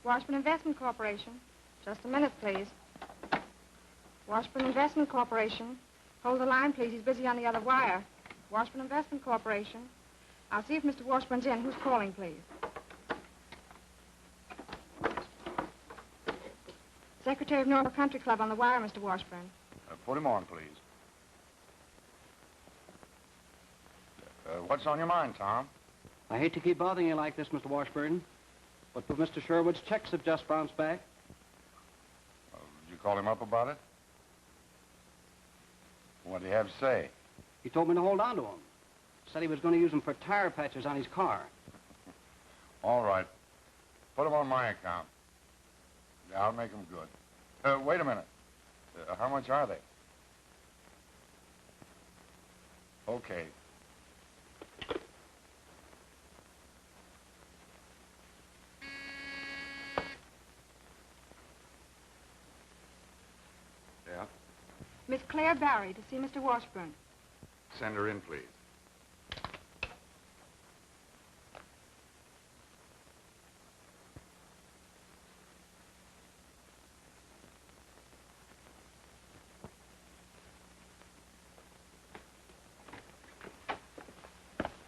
Washburn Investment Corporation. Just a minute, please. Washburn Investment Corporation. Hold the line, please. He's busy on the other wire. Washburn Investment Corporation. I'll see if Mr. Washburn's in. Who's calling, please? Secretary of North Country Club on the wire, Mr. Washburn. Put him on, please. What's on your mind, Tom? I hate to keep bothering you like this, Mr. Washburn, but Mr. Sherwood's checks have just bounced back. Did you call him up about it? What did he have to say? He told me to hold on to them. Said he was going to use them for tire patches on his car. All right. Put them on my account. Yeah, I'll make them good. Wait a minute. How much are they? Okay. Yeah? Miss Claire Barry to see Mr. Washburn. Send her in, please.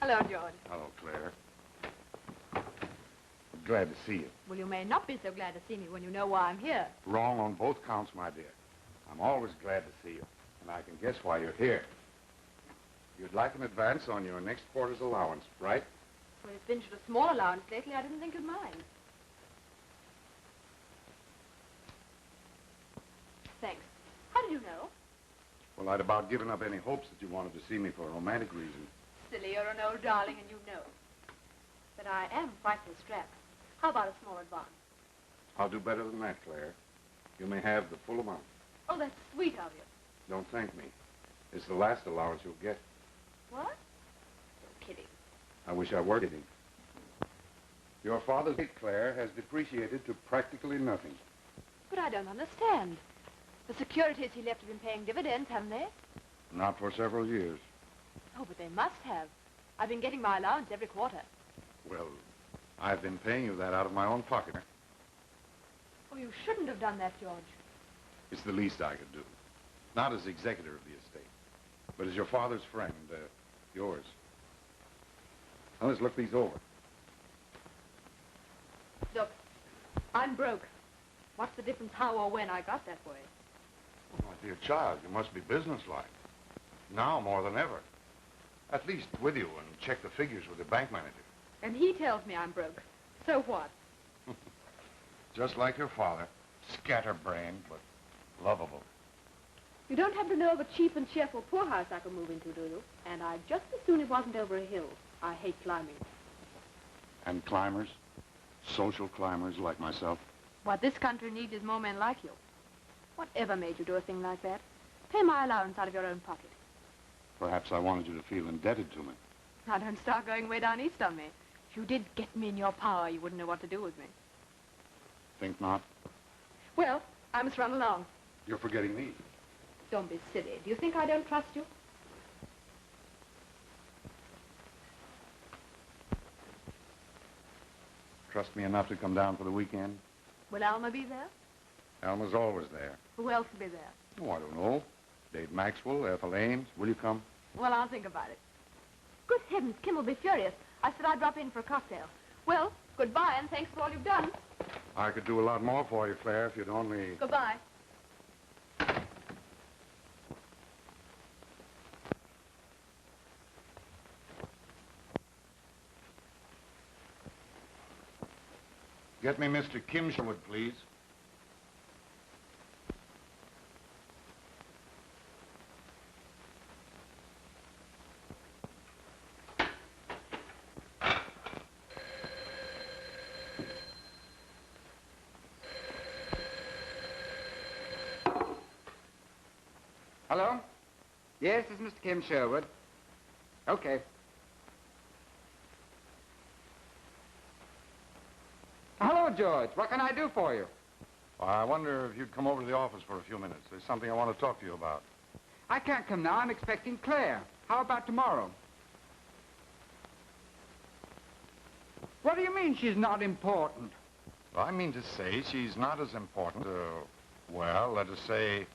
Hello, George. Hello, Claire. Glad to see you. Well, you may not be so glad to see me when you know why I'm here. Wrong on both counts, my dear. I'm always glad to see you, and I can guess why you're here. You'd like an advance on your next quarter's allowance, right? Well, it's been such a small allowance lately, I didn't think you'd mind. Thanks. How did you know? Well, I'd about given up any hopes that you wanted to see me for a romantic reason. Silly, you're an old darling, and you know. But I am frightfully strapped. How about a small advance? I'll do better than that, Claire. You may have the full amount. Oh, that's sweet of you. Don't thank me. It's the last allowance you'll get. What? You're kidding. I wish I were kidding. Your father's estate, Claire, has depreciated to practically nothing. But I don't understand. The securities he left have been paying dividends, haven't they? Not for several years. Oh, but they must have. I've been getting my allowance every quarter. Well, I've been paying you that out of my own pocket. Oh, you shouldn't have done that, George. It's the least I could do. Not as executor of the estate, but as your father's friend, yours. Now, let's look these over. Look, I'm broke. What's the difference how or when I got that way? Oh, my dear child, you must be businesslike. Now more than ever. At least with you and check the figures with the bank manager. And he tells me I'm broke. So what? Just like your father. Scatterbrained, but lovable. You don't happen to know of a cheap and cheerful poorhouse I could move into, do you? And I'd just as soon it wasn't over a hill. I hate climbing. And climbers? Social climbers like myself? What this country needs is more men like you. Whatever made you do a thing like that? Pay my allowance out of your own pocket. Perhaps I wanted you to feel indebted to me. Now, don't start going way down east on me. If you did get me in your power, you wouldn't know what to do with me. Think not? Well, I must run along. You're forgetting me. Don't be silly. Do you think I don't trust you? Trust me enough to come down for the weekend? Will Alma be there? Alma's always there. Who else will be there? Oh, I don't know. Dave Maxwell, Ethel Ames. Will you come? Well, I'll think about it. Good heavens, Kim will be furious. I said I'd drop in for a cocktail. Well, goodbye, and thanks for all you've done. I could do a lot more for you, Claire, if you'd only... Goodbye. Get me Mr. Kim Sherwood, please. Hello? Yes, this is Mr. Kim Sherwood. Okay. Hello, George. What can I do for you? Well, I wonder if you'd come over to the office for a few minutes. There's something I want to talk to you about. I can't come now. I'm expecting Claire. How about tomorrow? What do you mean she's not important? Well, I mean to say she's not as important, well, let us say,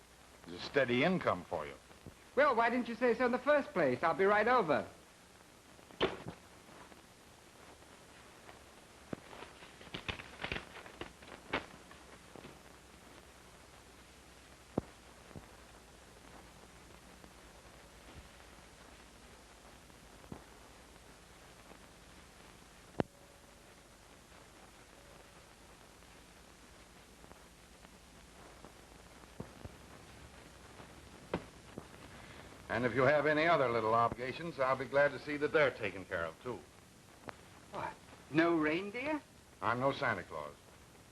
as a steady income for you. Well, why didn't you say so in the first place? I'll be right over. And if you have any other little obligations, I'll be glad to see that they're taken care of, too. What? No reindeer? I'm no Santa Claus.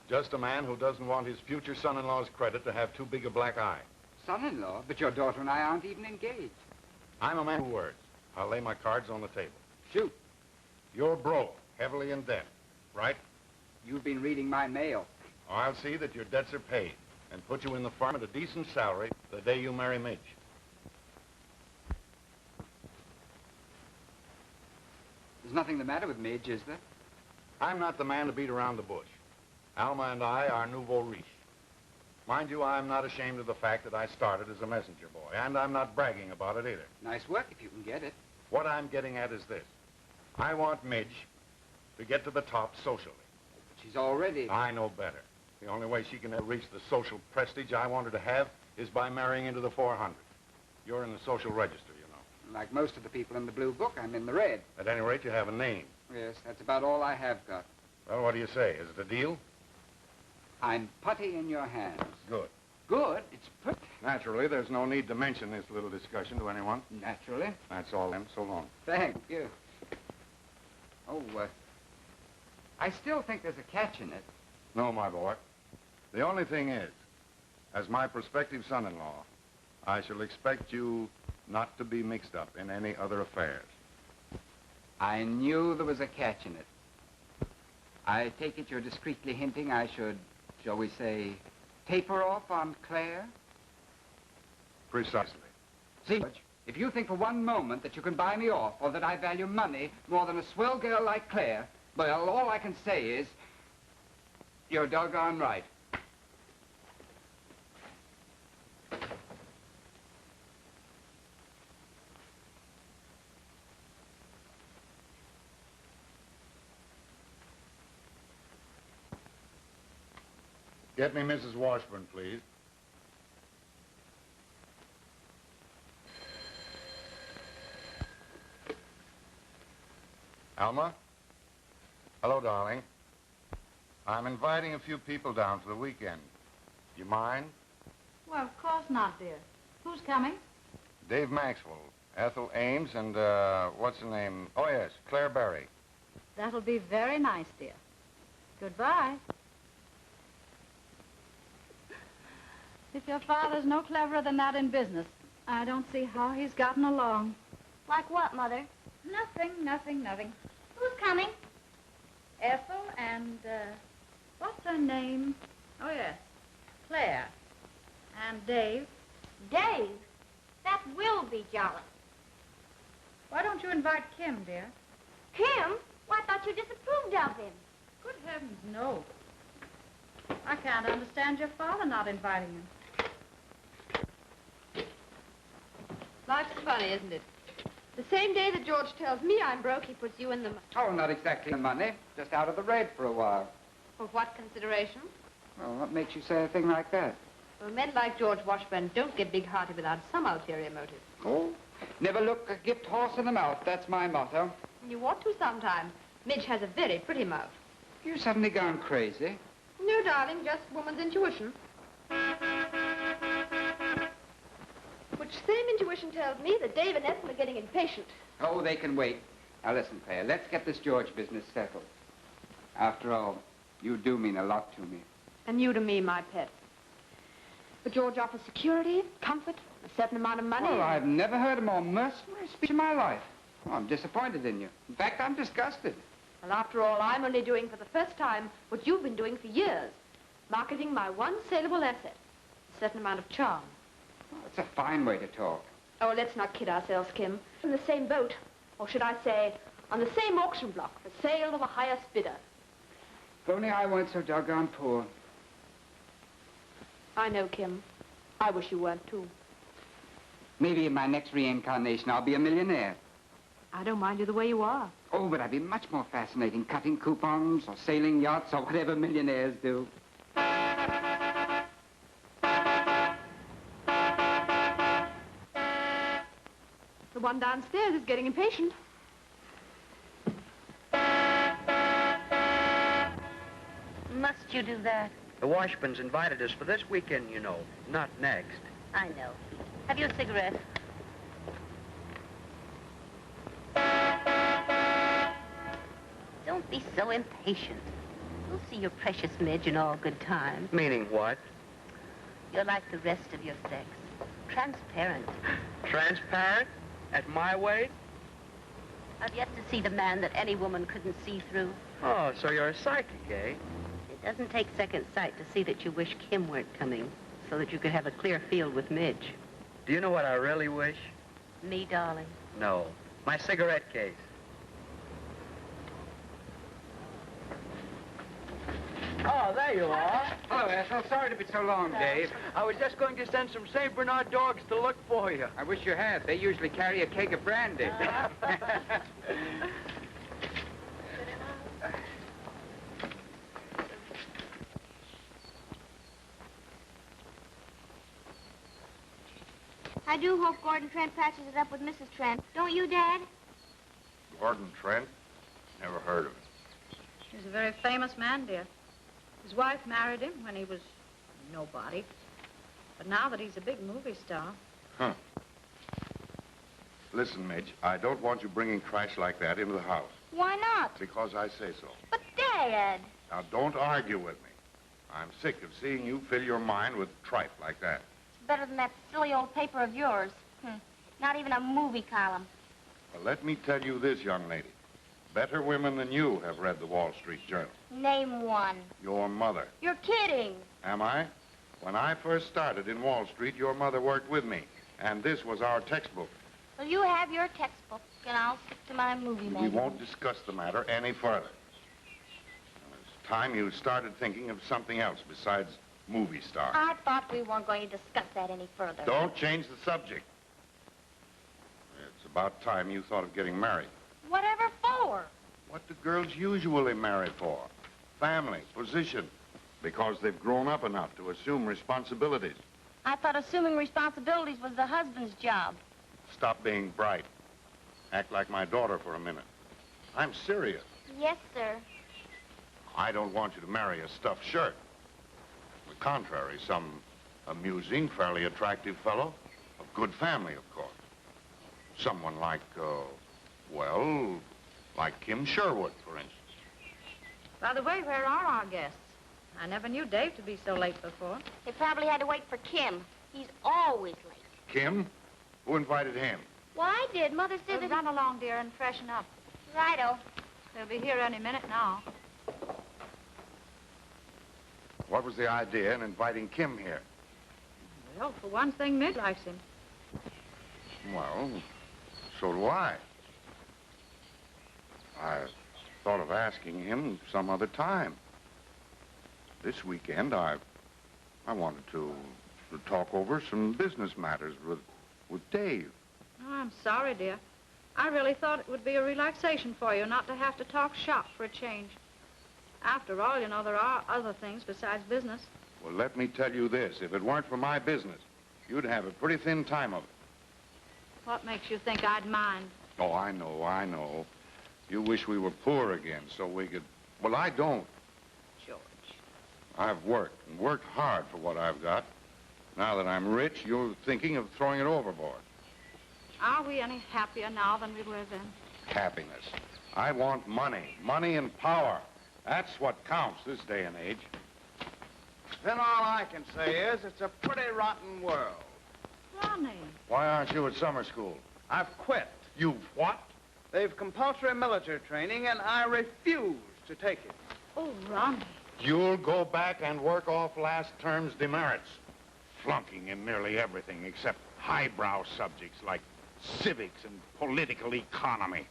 Just a man who doesn't want his future son-in-law's credit to have too big a black eye. Son-in-law? But your daughter and I aren't even engaged. I'm a man of words. I'll lay my cards on the table. Shoot. You're broke, heavily in debt, right? You've been reading my mail. I'll see that your debts are paid and put you in the farm at a decent salary the day you marry Midge. There's nothing the matter with Midge, is there? I'm not the man to beat around the bush. Alma and I are nouveau riche. Mind you, I'm not ashamed of the fact that I started as a messenger boy, and I'm not bragging about it either. Nice work if you can get it. What I'm getting at is this. I want Midge to get to the top socially. But she's already... I know better. The only way she can ever reach the social prestige I want her to have is by marrying into the 400. You're in the social register, you know. Like most of the people in the blue book, I'm in the red. At any rate, you have a name. Yes, that's about all I have got. Well, what do you say? Is it a deal? I'm putty in your hands. Good. Good? It's put... Naturally, there's no need to mention this little discussion to anyone. Naturally. That's all then. So long. Thank you. Oh, I still think there's a catch in it. No, my boy. The only thing is, as my prospective son-in-law, I shall expect you not to be mixed up in any other affairs. I knew there was a catch in it. I take it you're discreetly hinting I should, shall we say, taper off on Claire? Precisely. See, George, if you think for one moment that you can buy me off or that I value money more than a swell girl like Claire, well, all I can say is, you're doggone right. Get me Mrs. Washburn, please. Alma? Hello, darling. I'm inviting a few people down for the weekend. You mind? Well, of course not, dear. Who's coming? Dave Maxwell, Ethel Ames, and, what's her name? Oh, yes, Claire Berry. That'll be very nice, dear. Goodbye. If your father's no cleverer than that in business, I don't see how he's gotten along. Like what, Mother? Nothing. Who's coming? Ethel and, what's her name? Oh, yes, Claire. And Dave. Dave. That will be jolly. Why don't you invite Kim, dear? Kim? Why, I thought you disapproved of him. Good heavens, no. I can't understand your father not inviting him. Life's funny, isn't it? The same day that George tells me I'm broke, he puts you in the... Oh, not exactly the money. Just out of the red for a while. For what consideration? Well, what makes you say a thing like that? Well, men like George Washburn don't get big-hearted without some ulterior motive. Oh, never look a gift horse in the mouth. That's my motto. You ought to sometime. Midge has a very pretty mouth. You suddenly gone crazy. No, darling, just woman's intuition. Which same intuition tells me that Dave and Ethel are getting impatient. Oh, they can wait. Now listen, Claire, let's get this George business settled. After all, you do mean a lot to me. And you to me, my pet. But George offers security, comfort, a certain amount of money. Well, I've never heard a more mercenary speech in my life. Oh, I'm disappointed in you. In fact, I'm disgusted. Well, after all, I'm only doing for the first time what you've been doing for years. Marketing my one saleable asset. A certain amount of charm. Well, it's a fine way to talk. Oh, let's not kid ourselves, Kim. In the same boat. Or should I say, on the same auction block for sale to the highest bidder. If only I weren't so doggone poor. I know, Kim. I wish you weren't, too. Maybe in my next reincarnation I'll be a millionaire. I don't mind you the way you are. Oh, but I'd be much more fascinating cutting coupons or sailing yachts or whatever millionaires do. The one downstairs is getting impatient. Must you do that? The Washburns invited us for this weekend, you know, not next. I know. Have you a cigarette? Don't be so impatient. You'll see your precious Midge in all good time. Meaning what? You're like the rest of your sex. Transparent. Transparent? At my weight? I've yet to see the man that any woman couldn't see through. Oh, so you're a psychic, eh? It doesn't take second sight to see that you wish Kim weren't coming, so that you could have a clear field with Midge. Do you know what I really wish? Me, darling. No. My cigarette case. Oh, there you are. Hello, Ethel. Sorry to be so long, Dave. I was just going to send some St. Bernard dogs to look for you. I wish you had. They usually carry a keg of brandy. I do hope Gordon Trent patches it up with Mrs. Trent. Don't you, Dad? Gordon Trent? Never heard of him. He's a very famous man, dear. His wife married him when he was nobody. But now that he's a big movie star... Huh. Listen, Midge, I don't want you bringing trash like that into the house. Why not? Because I say so. But, Dad... Now, don't argue with me. I'm sick of seeing you fill your mind with tripe like that. It's better than that silly old paper of yours. Not even a movie column. Well, let me tell you this, young lady. Better women than you have read the Wall Street Journal. Name one. Your mother. You're kidding. Am I? When I first started in Wall Street, your mother worked with me, and this was our textbook. Well, you have your textbook, and I'll stick to my movie We magazine. won't discuss the matter any further. Now, it's time you started thinking of something else besides movie stars. I thought we weren't going to discuss that any further. Don't change the subject. It's about time you thought of getting married. Whatever for? What do girls usually marry for? Family, position. Because they've grown up enough to assume responsibilities. I thought assuming responsibilities was the husband's job. Stop being bright. Act like my daughter for a minute. I'm serious. Yes, sir. I don't want you to marry a stuffed shirt. On the contrary, some amusing, fairly attractive fellow. Of good family, of course. Someone like, well, like Kim Sherwood, for instance. By the way, where are our guests? I never knew Dave to be so late before. They probably had to wait for Kim. He's always late. Kim? Who invited him? Well, I did. Mother said that... Run along, dear, and freshen up. Righto. They'll be here any minute now. What was the idea in inviting Kim here? Well, for one thing, Midge likes him. Well, so do I. I thought of asking him some other time. This weekend, I wanted to talk over some business matters with Dave. Oh, I'm sorry, dear. I really thought it would be a relaxation for you not to have to talk shop for a change. After all, you know, there are other things besides business. Well, let me tell you this. If it weren't for my business, you'd have a pretty thin time of it. What makes you think I'd mind? Oh, I know. You wish we were poor again so we could... Well, I don't. I've worked, and worked hard for what I've got. Now that I'm rich, you're thinking of throwing it overboard. Are we any happier now than we were then? Happiness. I want money. Money and power. That's what counts this day and age. Then all I can say is it's a pretty rotten world. Ronnie. Why aren't you at summer school? I've quit. You've what? They've compulsory military training, and I refuse to take it. Oh, Ronnie. You'll go back and work off last term's demerits. Flunking in nearly everything except highbrow subjects like civics and political economy.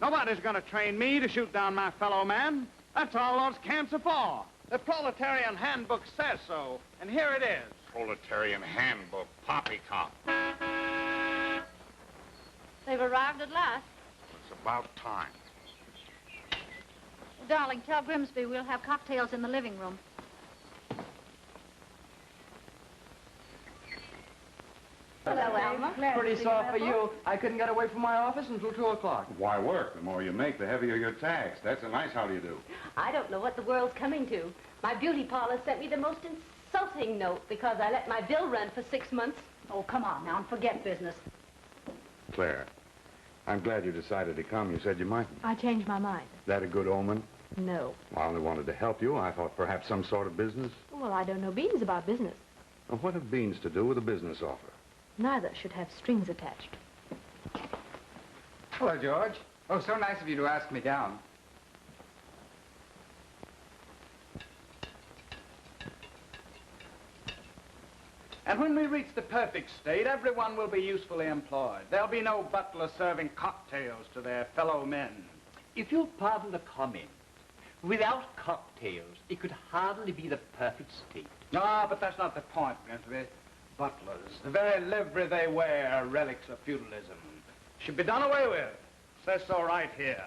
Nobody's going to train me to shoot down my fellow man. That's all those camps are for. The proletarian handbook says so, and here it is. Proletarian handbook, poppycock. They've arrived at last. It's about time. Darling, tell Grimsby we'll have cocktails in the living room. Hello, Alma. Pretty soft for you. I couldn't get away from my office until 2 o'clock. Why work? The more you make, the heavier your tax. That's a nice how do you do. I don't know what the world's coming to. My beauty parlor sent me the most insulting note because I let my bill run for 6 months. Oh, come on now and forget business. Claire, I'm glad you decided to come. You said you might. I changed my mind. That a good omen? No. I only wanted to help you. I thought perhaps some sort of business. Well, I don't know beans about business. Well, what have beans to do with a business offer? Neither should have strings attached. Hello, George. Oh, so nice of you to ask me down. And when we reach the perfect state, everyone will be usefully employed. There'll be no butler serving cocktails to their fellow men. If you'll pardon the comment, without cocktails, it could hardly be the perfect state. Ah, but that's not the point, Grimsby. Butlers, the very livery they wear are relics of feudalism. Should be done away with. Says so right here.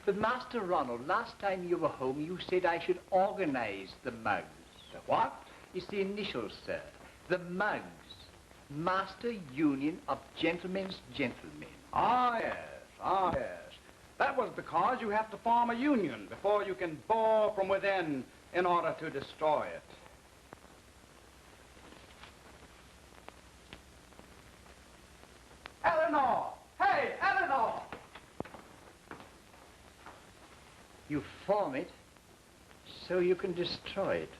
But Master Ronald, last time you were home, you said I should organize the mugs. The what? It's the initials, sir. The mugs. Master Union of Gentlemen's Gentlemen. Ah, yes. Ah, yes. That was because you have to form a union before you can bore from within in order to destroy it. Eleanor! Hey, Eleanor! You form it so you can destroy it.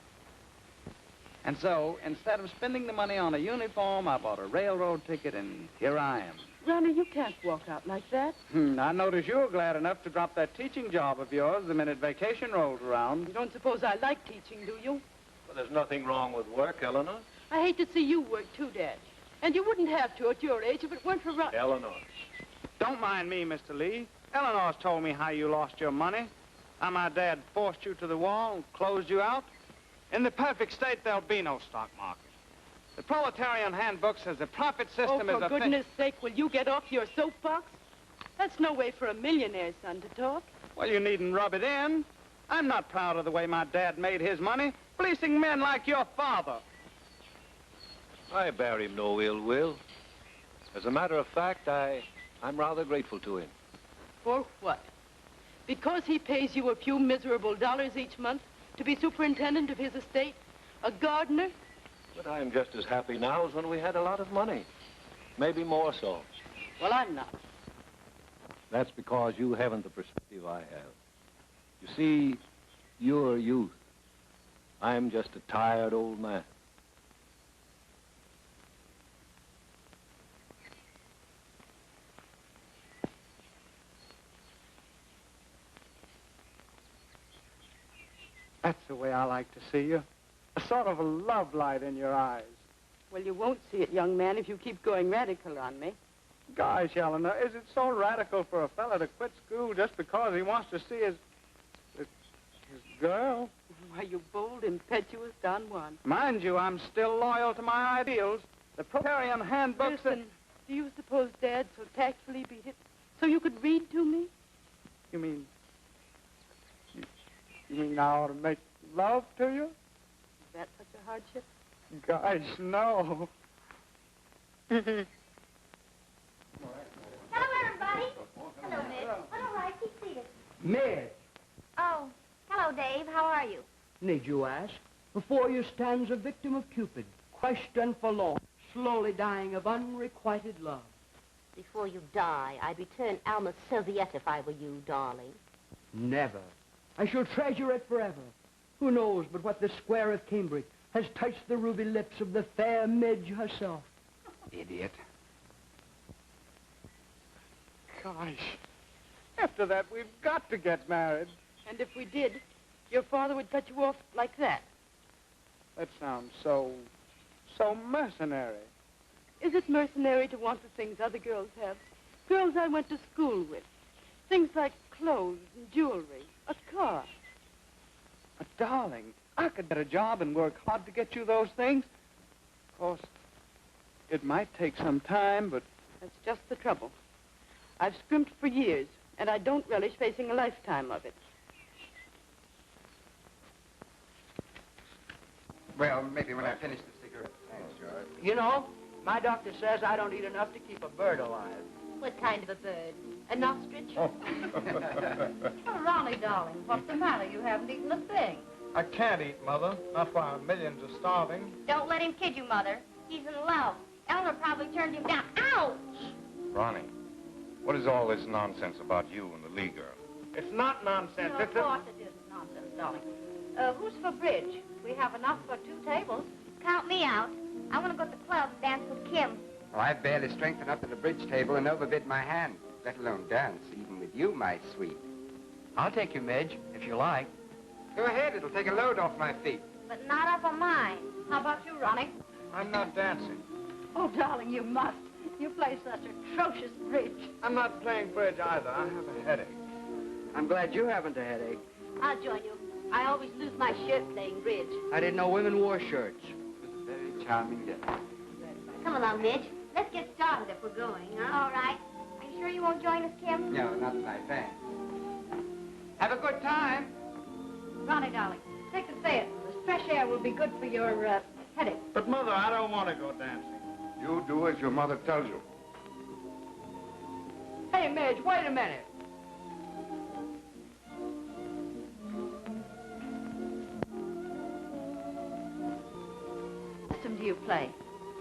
And so, instead of spending the money on a uniform, I bought a railroad ticket, and here I am. Ronnie, you can't walk out like that. I notice you were glad enough to drop that teaching job of yours the minute vacation rolled around. You don't suppose I like teaching, do you? Well, there's nothing wrong with work, Eleanor. I hate to see you work too, Dad. And you wouldn't have to at your age if it weren't for Ron... Eleanor. Don't mind me, Mr. Lee. Eleanor's told me how you lost your money. How my dad forced you to the wall and closed you out. In the perfect state, there'll be no stock market. The proletarian handbook says the profit system is Oh, for goodness sake, will you get off your soapbox? That's no way for a millionaire's son to talk. Well, you needn't rub it in. I'm not proud of the way my dad made his money, fleecing men like your father. I bear him no ill will. As a matter of fact, I'm rather grateful to him. For what? Because he pays you a few miserable dollars each month to be superintendent of his estate? A gardener? But I'm just as happy now as when we had a lot of money. Maybe more so. Well, I'm not. That's because you haven't the perspective I have. You see, you're youth. I'm just a tired old man. That's the way I like to see you. A sort of a love light in your eyes. Well, you won't see it, young man, if you keep going radical on me. Gosh, Eleanor, is it so radical for a fella to quit school just because he wants to see his girl? Why, you bold, impetuous Don Juan. Mind you, I'm still loyal to my ideals. The proletarian handbook Listen, do you suppose Dad so tactfully beat it so you could read to me? You mean I ought to make love to you? Is that such a hardship? Gosh, no. Hello, everybody. Hello, Ned. All right, keep seated. Ned. Oh, hello, Dave. How are you? Need you ask? Before you stands a victim of Cupid, crushed and forlorn, slowly dying of unrequited love. Before you die, I'd return Alma's serviette if I were you, darling. Never. I shall treasure it forever. Who knows but what the square of Cambridge has touched the ruby lips of the fair Midge herself. Idiot. Gosh. After that, we've got to get married. And if we did, your father would cut you off like that. That sounds so mercenary. Is it mercenary to want the things other girls have? Girls I went to school with. Things like clothes and jewelry, a car. But, darling, I could get a job and work hard to get you those things. Of course, it might take some time, but... That's just the trouble. I've scrimped for years, and I don't relish facing a lifetime of it. Well, maybe when I finish the cigarette. Thanks, George. You know, my doctor says I don't eat enough to keep a bird alive. What kind of a bird? An ostrich? Oh, Ronnie, darling, what's the matter? You haven't eaten a thing. I can't eat, Mother. Not while millions are starving. Don't let him kid you, Mother. He's in love. Eleanor probably turned him down. Ouch! Ronnie, what is all this nonsense about you and the Lee girl? It's not nonsense. No, of course it isn't nonsense, darling. Who's for bridge? We have enough for 2 tables. Count me out. I want to go to the club and dance with Kim. Well, I've barely strengthened up to the bridge table and overbid my hand, let alone dance, even with you, my sweet. I'll take you, Midge, if you like. Go ahead, it'll take a load off my feet. But not off of mine. How about you, Ronnie? I'm not dancing. Oh, darling, you must. You play such atrocious bridge. I'm not playing bridge either. I have a headache. I'm glad you haven't a headache. I'll join you. I always lose my shirt playing bridge. I didn't know women wore shirts. It was a very charming day. Come along, Midge. Let's get started if we're going, huh? All right. Are you sure you won't join us, Kim? No, not tonight, thanks. Have a good time. Ronnie, darling, take the theater. This fresh air will be good for your headache. But, Mother, I don't want to go dancing. You do as your mother tells you. Hey, Midge, wait a minute. What system do you play?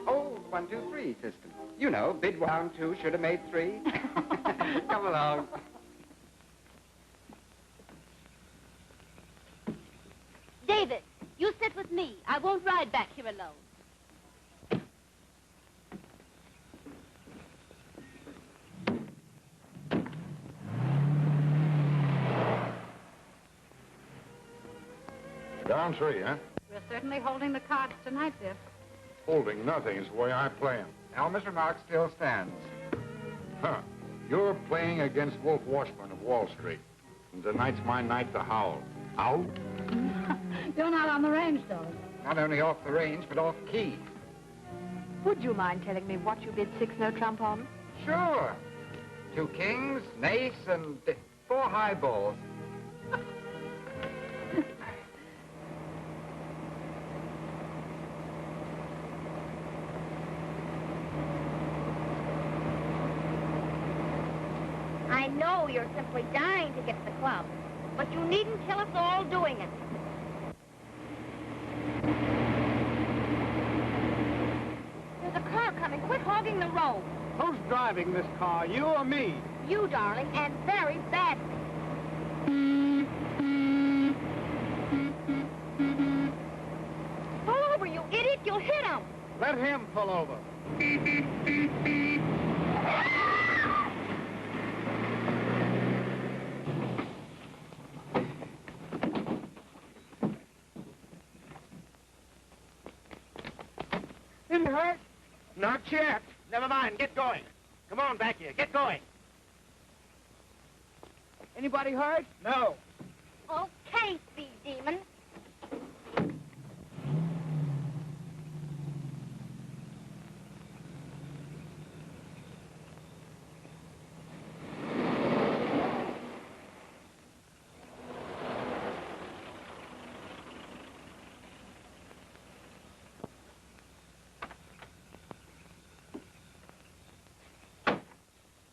Oh, 1, 2, 3 system. You know, bid 1, 2, should have made 3. Come along. David, you sit with me. I won't ride back here alone. Down 3, huh? We're certainly holding the cards tonight, Biff. Holding nothing is the way I play 'em. Elmer's remark still stands. Huh. You're playing against Wolf Washburn of Wall Street. And tonight's my night to howl. Out? You're not on the range, darling. Not only off the range, but off key. Would you mind telling me what you bid 6-no trump on? Sure. 2 kings, an ace, and 4 high balls. I know you're simply dying to get to the club, but you needn't kill us all doing it. There's a car coming. Quit hogging the road. Who's driving this car, you or me? You, darling, and very badly. Pull over, you idiot. You'll hit him. Let him pull over. Didn't hurt? Not yet. Never mind. Get going. Come on back here. Get going. Anybody hurt? No. Okay, speed demon.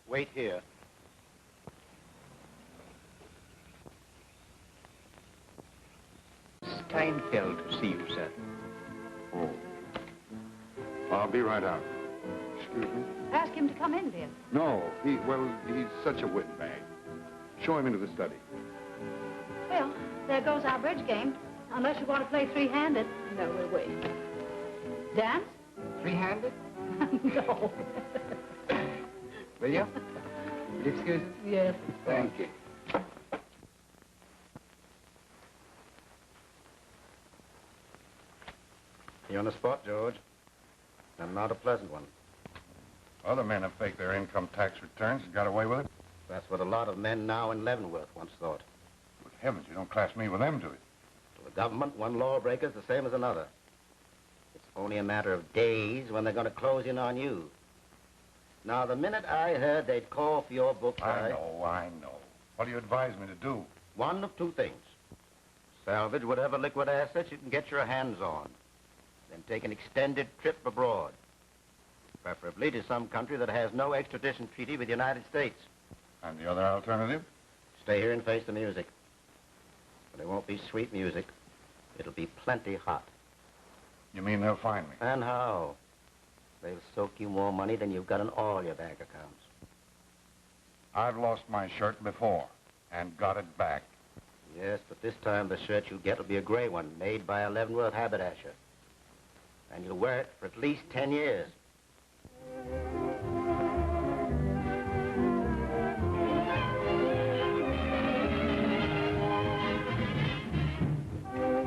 Wait here. Steinfeld see you, sir. Oh. I'll be right out. Excuse me? Ask him to come in, dear. No, he's such a windbag. Show him into the study. Well, there goes our bridge game. Unless you want to play three-handed. No, we'll wait. Dance? Three-handed? No. Will you? Will you excuse us? Yes. Thank you. You're on the spot, George. And not a pleasant one. Other men have faked their income tax returns and got away with it. That's what a lot of men now in Leavenworth once thought. Good heavens, you don't class me with them, do you? To the government, one lawbreaker's the same as another. It's only a matter of days when they're going to close in on you. Now, the minute I heard they'd call for your books, I know. What do you advise me to do? One of two things. Salvage whatever liquid assets you can get your hands on. Then take an extended trip abroad. Preferably to some country that has no extradition treaty with the United States. And the other alternative? Stay here and face the music. But it won't be sweet music. It'll be plenty hot. You mean they'll find me? And how? They'll soak you more money than you've got in all your bank accounts. I've lost my shirt before and got it back. Yes, but this time the shirt you get will be a gray one made by a Leavenworth haberdasher. And you'll wear it for at least 10 years.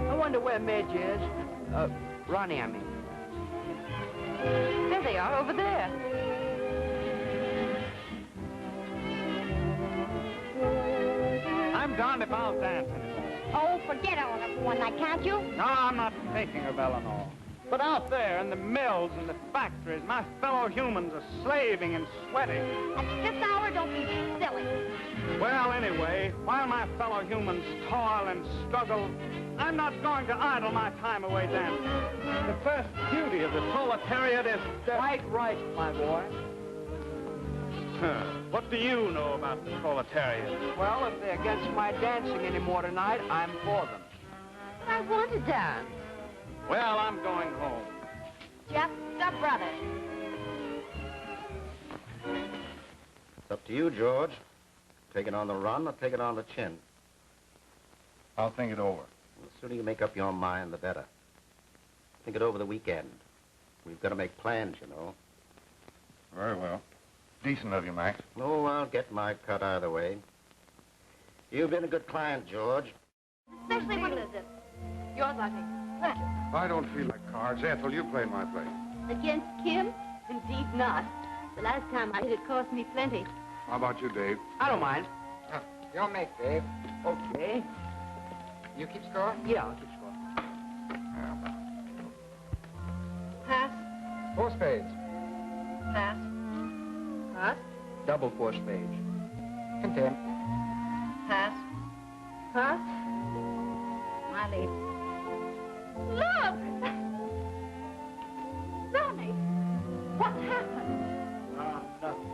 I wonder where Midge is. Ronnie, I mean. There they are, over there. I'm darned if I'll dance anymore. Oh, forget Eleanor for one night, can't you? No, I'm not thinking of Eleanor. But out there in the mills and the factories, my fellow humans are slaving and sweating. At this hour, don't be silly. Well, anyway, while my fellow humans toil and struggle, I'm not going to idle my time away dancing. The first duty of the proletariat is Quite right, my boy. What do you know about the proletariat? Well, if they're against my dancing anymore tonight, I'm for them. But I want to dance. Well, I'm going home. Just a brother. It's up to you, George. Take it on the run or take it on the chin. I'll think it over. The sooner you make up your mind, the better. Think it over the weekend. We've got to make plans, you know. Very well. Decent of you, Max. Oh, I'll get my cut either way. You've been a good client, George. Especially when... Is it? Yours, I think. I don't feel like cards. Ethel, you play my place. Against Kim? Indeed not. The last time I did it cost me plenty. How about you, Dave? I don't mind. You'll make, Dave. Okay. You keep score? Yeah, I'll keep score. Pass. Four spades. Pass. Pass. Double four spades. Content. Pass. Pass. My lead. Look! Ronnie, what happened? Nothing.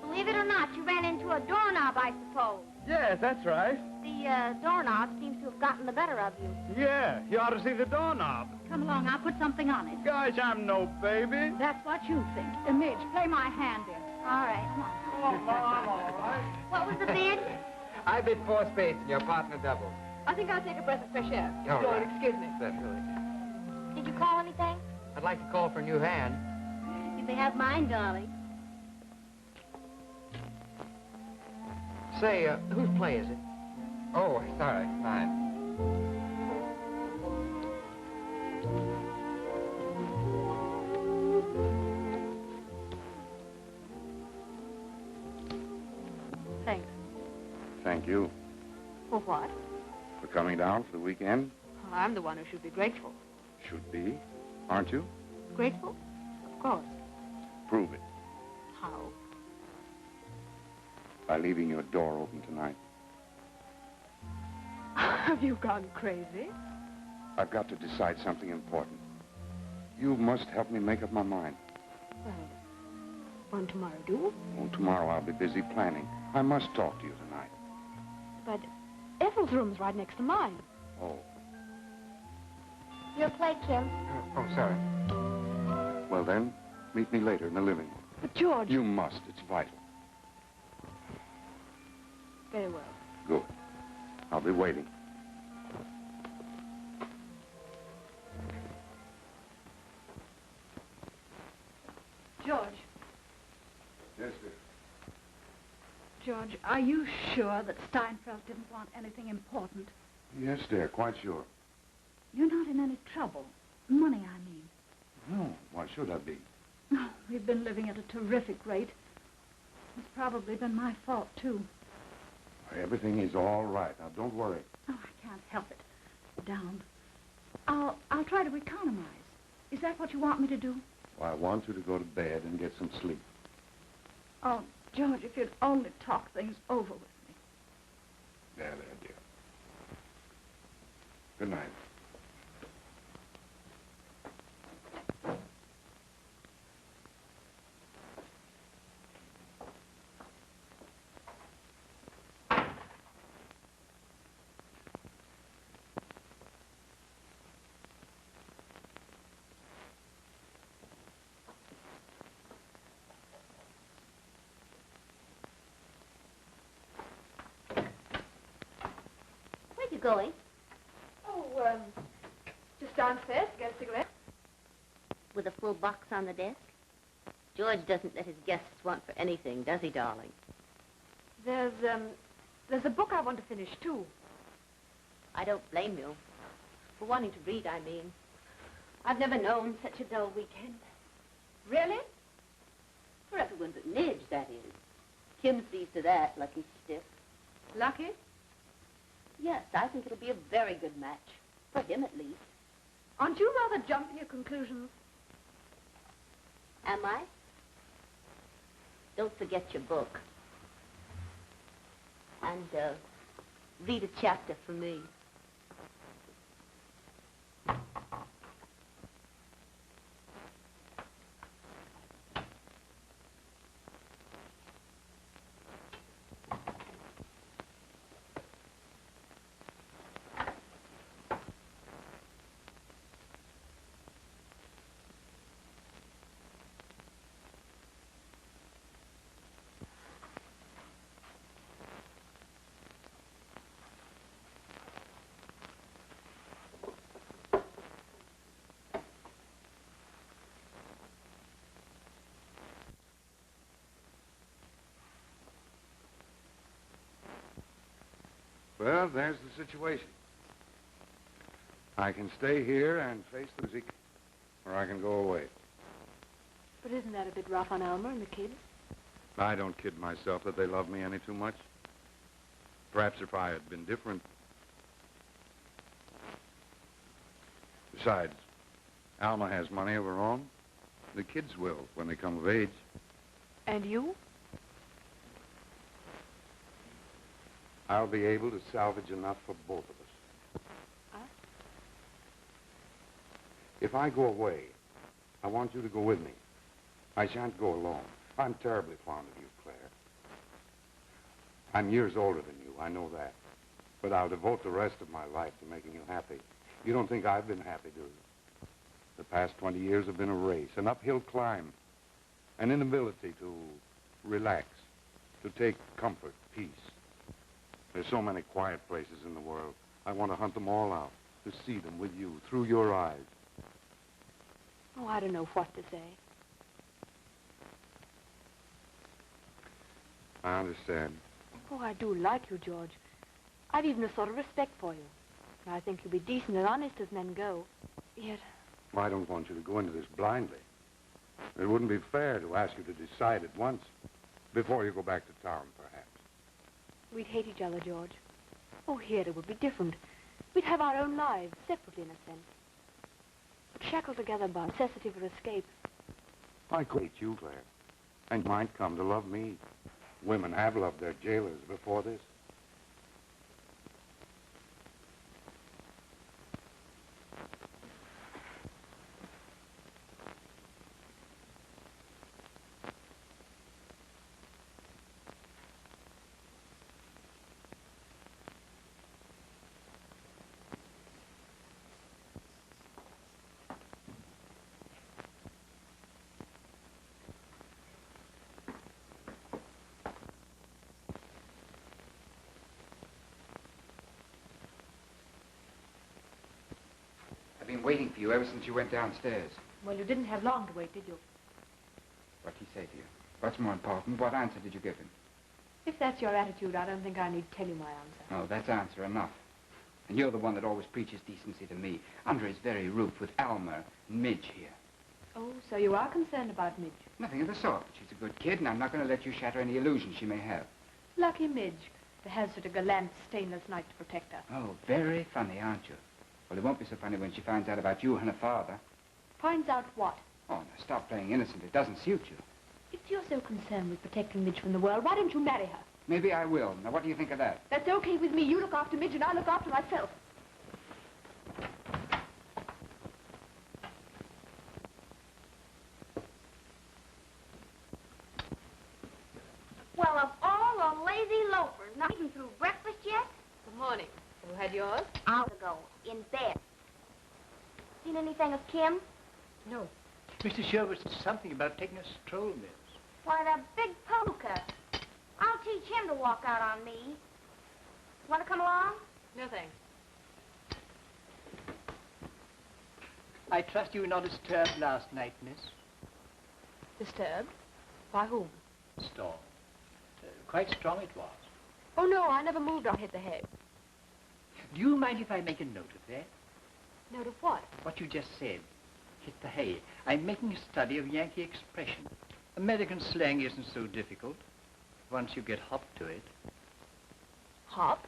Believe it or not, you ran into a doorknob, I suppose. Yes, that's right. The doorknob seems to have gotten the better of you. Yeah, you ought to see the doorknob. Come along, I'll put something on it. Gosh, I'm no baby. That's what you think. Midge, play my hand, dear. All right, come on. Oh, Mom, all right. What was the bid? I bid four spades and your partner double. I think I'll take a breath of fresh air. If All you'll right. excuse me. Certainly. Did you call anything? I'd like to call for a new hand. You may have mine, darling. Say, whose play is it? Oh, sorry. Mine. Thanks. Thank you For what? for coming down for the weekend. I'm the one who should be grateful. Should be, aren't you? Grateful? Of course. Prove it How? by leaving your door open tonight. Have you gone crazy? I've got to decide something important. You must help me make up my mind. Well, won't tomorrow do? Oh, tomorrow I'll be busy planning. I must talk to you tonight. But Ethel's room's right next to mine. Oh. Your plate, Kim. Oh, sorry. Well, then, meet me later in the living room. But, George... You must. It's vital. Very well. Good. I'll be waiting. George. Yes, dear. George, are you sure that Steinfeld didn't want anything important? Yes, dear, quite sure. You're not in any trouble. Money, I mean. No, why should I be? Oh, we've been living at a terrific rate. It's probably been my fault, too. Everything is all right. Now, don't worry. Oh, I can't help it. Down. I'll try to economize. Is that what you want me to do? Well, I want you to go to bed and get some sleep. Oh, George, if you'd only talk things over with me. There, dear. Good night. Where you going? Oh, just downstairs to get a cigarette. With a full box on the desk? George doesn't let his guests want for anything, does he, darling? There's a book I want to finish, too. I don't blame you. For wanting to read, I mean. I've never known such a dull weekend. Really? For everyone but Midge, that is. Kim sees to that, lucky stiff. Lucky? Yes, I think it'll be a very good match. For him, at least. Aren't you rather jumping at conclusions? Am I? Don't forget your book. And, read a chapter for me. Well, there's the situation. I can stay here and face the music, or I can go away. But isn't that a bit rough on Elmer and the kids? I don't kid myself that they love me any too much. Perhaps if I had been different. Besides, Alma has money of her own. The kids will when they come of age. And you? I'll be able to salvage enough for both of us. Huh? If I go away, I want you to go with me. I shan't go alone. I'm terribly fond of you, Claire. I'm years older than you, I know that. But I'll devote the rest of my life to making you happy. You don't think I've been happy, do you? The past 20 years have been a race, an uphill climb, an inability to relax, to take comfort, peace. There's so many quiet places in the world. I want to hunt them all out, to see them with you, through your eyes. Oh, I don't know what to say. I understand. Oh, I do like you, George. I've even a sort of respect for you. I think you'll be decent and honest as men go. Yet... Well, I don't want you to go into this blindly. It wouldn't be fair to ask you to decide at once, before you go back to town, perhaps. We'd hate each other, George. Oh, here it would be different. We'd have our own lives, separately in a sense. But shackled together by necessity for escape. I could hate you, Claire. And you might come to love me. Women have loved their jailers before this. waiting for you ever since you went downstairs. Well, you didn't have long to wait, did you? What did he say to you? What's more important, what answer did you give him? If that's your attitude, I don't think I need to tell you my answer. Oh, that's answer enough. And you're the one that always preaches decency to me, under his very roof with Alma and Midge here. Oh, so you are concerned about Midge? Nothing of the sort. She's a good kid, and I'm not going to let you shatter any illusions she may have. Lucky Midge, to have such a gallant stainless knight to protect her. Oh, very funny, aren't you? Well, it won't be so funny when she finds out about you and her father. Finds out what? Oh, now stop playing innocent. It doesn't suit you. If you're so concerned with protecting Midge from the world, why don't you marry her? Maybe I will. Now, what do you think of that? That's okay with me. You look after Midge and I look after myself. Well, of all the lazy loafers, not even through breakfast yet? Good morning. Who had yours? Hours ago, in bed. Seen anything of Kim? No. Mr. Sherwood said something about taking a stroll, miss. Why, the big poker. I'll teach him to walk out on me. Want to come along? No, thanks. I trust you were not disturbed last night, miss. Disturbed? By whom? Storm. Quite strong it was. Oh, no, I never moved or hit the hay. Do you mind if I make a note of that? Note of what? What you just said. Hit the hay. I'm making a study of Yankee expression. American slang isn't so difficult once you get hop to it. Hop?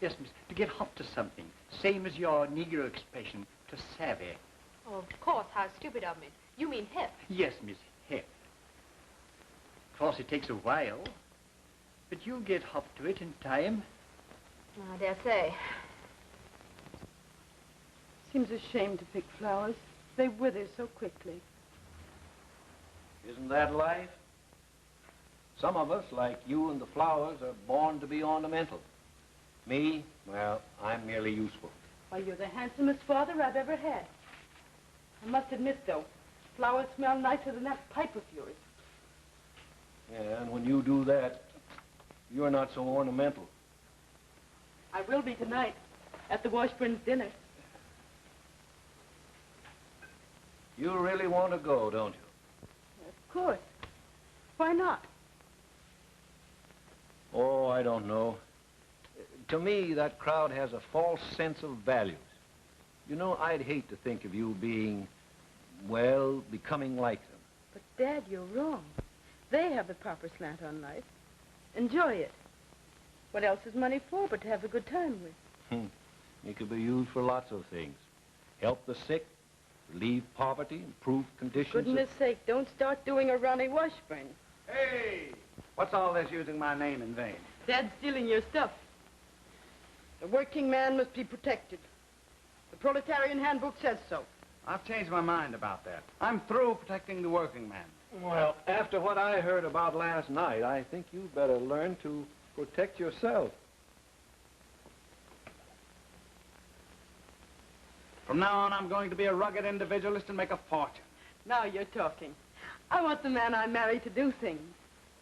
Yes, miss, to get hop to something. Same as your Negro expression, to savvy. Oh, of course. How stupid of me. You mean hip. Yes, miss, hip. Of course, it takes a while, but you'll get hop to it in time. I dare say. Seems a shame to pick flowers. They wither so quickly. Isn't that life? Some of us, like you and the flowers, are born to be ornamental. Me, well, I'm merely useful. Why, you're the handsomest father I've ever had. I must admit, though, flowers smell nicer than that pipe of yours. Yeah, and when you do that, you're not so ornamental. I will be tonight at the Washburn's dinner. You really want to go, don't you? Of course. Why not? Oh, I don't know. To me, that crowd has a false sense of values. You know, I'd hate to think of you being, well, becoming like them. But, Dad, you're wrong. They have the proper slant on life. Enjoy it. What else is money for but to have a good time with? It could be used for lots of things. Help the sick, relieve poverty, improve conditions. For goodness sake, don't start doing a Ronnie Washburn. Hey! What's all this using my name in vain? Dad's stealing your stuff. The working man must be protected. The proletarian handbook says so. I've changed my mind about that. I'm through protecting the working man. Well, after what I heard about last night, I think you'd better learn to protect yourself. From now on, I'm going to be a rugged individualist and make a fortune. Now you're talking. I want the man I marry to do things.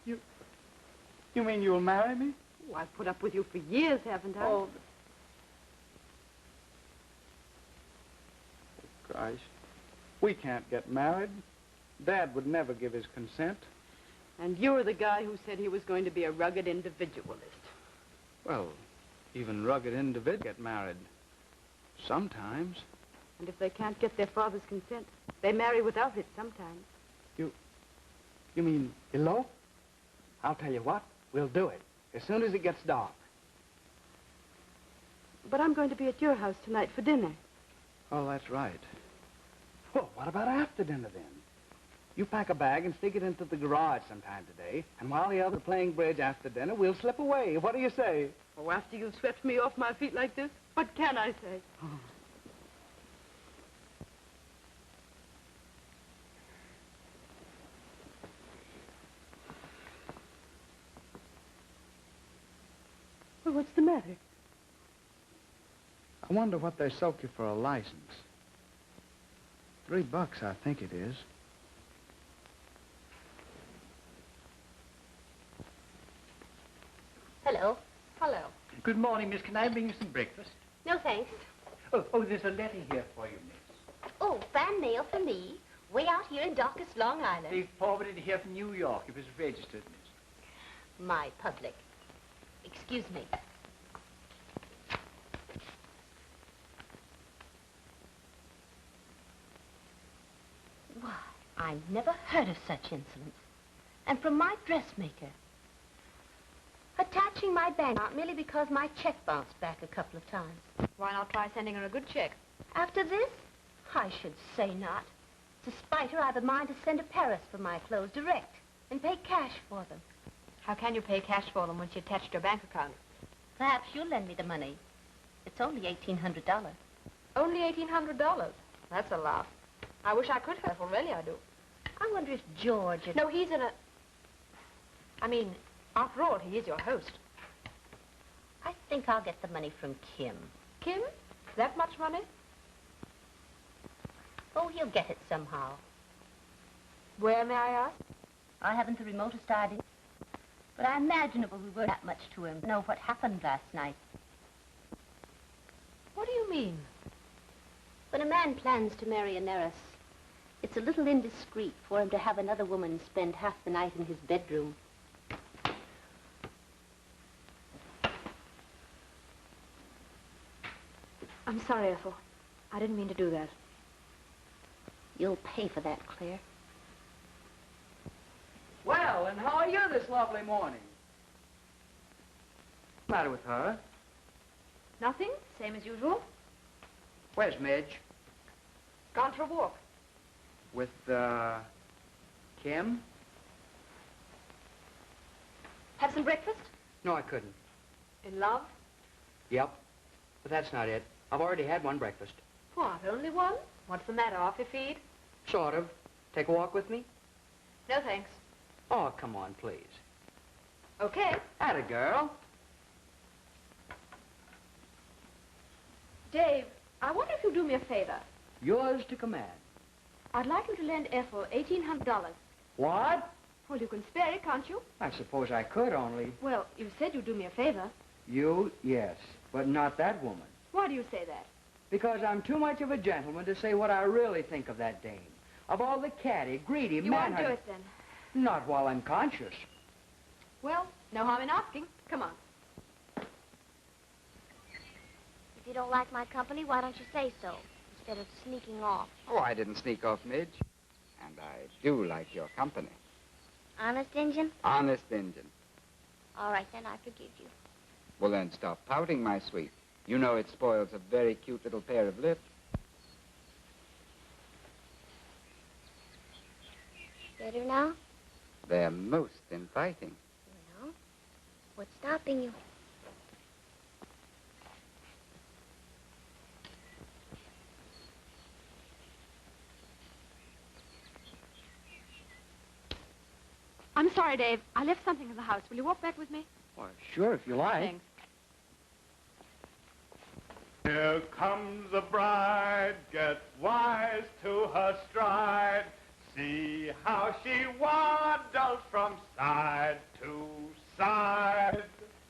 You mean you'll marry me? Oh, I've put up with you for years, haven't I? Oh. Christ. We can't get married. Dad would never give his consent. And you're the guy who said he was going to be a rugged individualist. Well, even rugged individuals get married. Sometimes. And if they can't get their father's consent, they marry without it sometimes. You mean elope? I'll tell you what, we'll do it as soon as it gets dark. But I'm going to be at your house tonight for dinner. Oh, that's right. Well, what about after dinner, then? You pack a bag and stick it into the garage sometime today, and while the others are playing bridge after dinner, we'll slip away. What do you say? Oh, after you've swept me off my feet like this, what can I say? Well, what's the matter? I wonder what they soak you for a license. $3, I think it is. Hello. Hello. Good morning, miss. Can I bring you some breakfast? No, thanks. Oh, there's a letter here for you, miss. Oh, fan mail for me. Way out here in darkest Long Island. They forwarded it here from New York. It was registered, miss. My public. Excuse me. Why, I never heard of such insolence. And from my dressmaker. Attaching my bank account merely because my check bounced back a couple of times. Why not try sending her a good check? After this? I should say not. To spite her, I've a mind to send to Paris for my clothes direct and pay cash for them. How can you pay cash for them when she attached your bank account? Perhaps you'll lend me the money. It's only $1,800. Only $1,800. That's a lot. I wish I could have. Well, really, I do. I wonder if George... No, he's in a... I mean, after all, he is your host. I think I'll get the money from Kim. Kim? That much money? Oh, he'll get it somehow. Where, may I ask? I haven't the remotest idea. But I imagine it will be worth that much to him to know what happened last night. What do you mean? When a man plans to marry an heiress, it's a little indiscreet for him to have another woman spend half the night in his bedroom. I'm sorry, Ethel. I didn't mean to do that. You'll pay for that, Claire. Well, and how are you this lovely morning? What's the matter with her? Nothing. Same as usual. Where's Midge? Gone for a walk. With, Kim? Have some breakfast? No, I couldn't. In love? Yep. But that's not it. I've already had one breakfast. What, only one? What's the matter, off your feed? Sort of. Take a walk with me? No, thanks. Oh, come on, please. Okay. Atta girl. Dave, I wonder if you'll do me a favor. Yours to command. I'd like you to lend Ethel $1,800. What? Well, you can spare it, can't you? I suppose I could, only... Well, you said you'd do me a favor. You, yes. But not that woman. Why do you say that? Because I'm too much of a gentleman to say what I really think of that dame. Of all the catty, greedy, You won't do manhunted... it, then. Not while I'm conscious. Well, no harm in asking. Come on. If you don't like my company, why don't you say so, instead of sneaking off? Oh, I didn't sneak off, Midge. And I do like your company. Honest, Injun? Honest Injun. All right, then, I forgive you. Well, then stop pouting, my sweet. You know it spoils a very cute little pair of lips. Better now? They're most inviting. Well, what's stopping you? I'm sorry, Dave. I left something in the house. Will you walk back with me? Why, sure, if you like. Thanks. Here comes the bride, get wise to her stride. See how she waddles from side to side.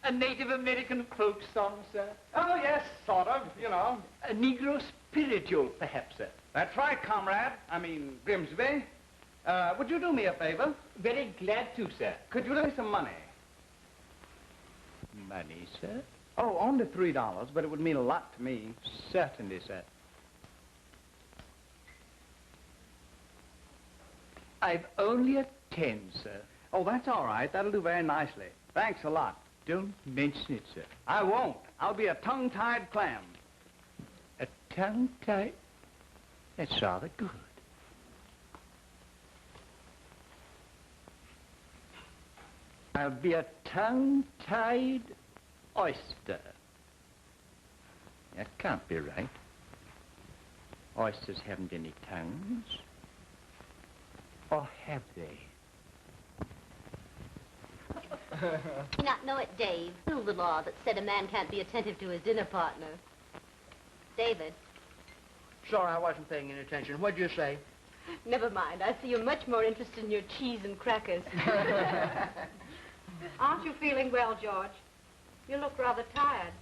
A Native American folk song, sir? Oh, yes, sort of, you know. A Negro spiritual, perhaps, sir? That's right, comrade. I mean, Grimsby. Would you do me a favor? Very glad to, sir. Could you lend me some money? Money, sir? Oh, only $3, but it would mean a lot to me. Certainly, sir. I've only a 10, sir. Oh, that's all right. That'll do very nicely. Thanks a lot. Don't mention it, sir. I won't. I'll be a tongue-tied clam. A tongue-tied... That's rather good. I'll be a tongue-tied oyster. That can't be right. Oysters haven't any tongues. Or have they? You not know it, Dave. Knew the law that said a man can't be attentive to his dinner partner. David. Sorry, I wasn't paying any attention. What'd you say? Never mind. I see you're much more interested in your cheese and crackers. Aren't you feeling well, George? You look rather tired.